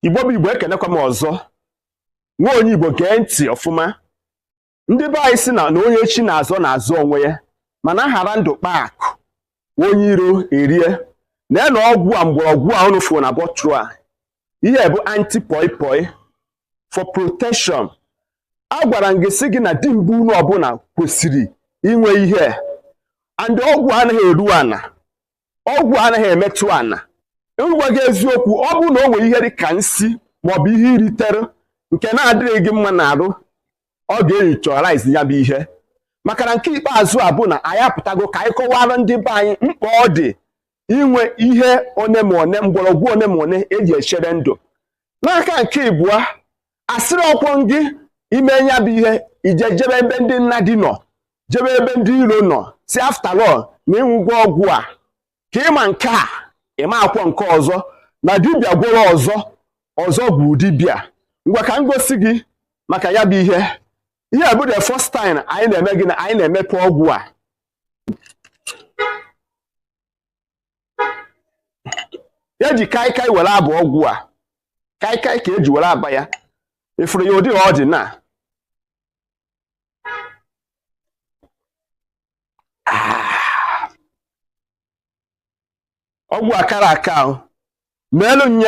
Igbo bụ Igbo ekenekwa m ọzọ. Nwa onye Igbo gee ntị ọfụma. Ndị be anyị si na onye chi na-azọ na-azọ onwe ya, mana ghara ndụ kpaakụ onye iro erie. Na ọgwụ a mgbọrọgwụ a unu fụrụ na bọtụlụ a, ihe bụ anti-poi-poi for protection. A gwara m gị sị gị na dimgba unu ọbụla kwesịrị inwe ihe, and ọgwụ anaghị eru ana, ọgwụ anaghị emetụ ana. Ngwa gị eziokwu, ọ bụ na o nwere ihe dị ka nsị maọbụ ihe iritere nke na-adịghị gị mma n'arụ, ọ ga-enyocharize ya bụ ihe. Maka na nke ikpeazụ a bụ na anyị apụtago ka anyị kọwara ndị be anyị mkpa ọ dị inwe ihe one ma one, mgbọrọgwụ one ma one eji echere ndụ. N'aka nke ịbụa, asịrị ọkwọ gị ime ya bụ ihe ije jebe ebe ndị nna dị nọ, jebe ebe ndị iro nọ, si after all na ịnwụgwọ ọgwụ a ka ịma nke a ịma akwọ nke ọzọ, na dibịa gwọrọ ọzọ bụ dibịa. Ngwa ka m gosi gị maka ya bụ ihe. Ihe bụ the first time anyị na-eme gị na anyị na-emepe ọgwụ a. Eji kaikai were abụ ọgwụ a, kaikai ka eji were aba ya. Ifuru ya ụdị ọ dị na ọgwụ akara aka ahụ meelu nye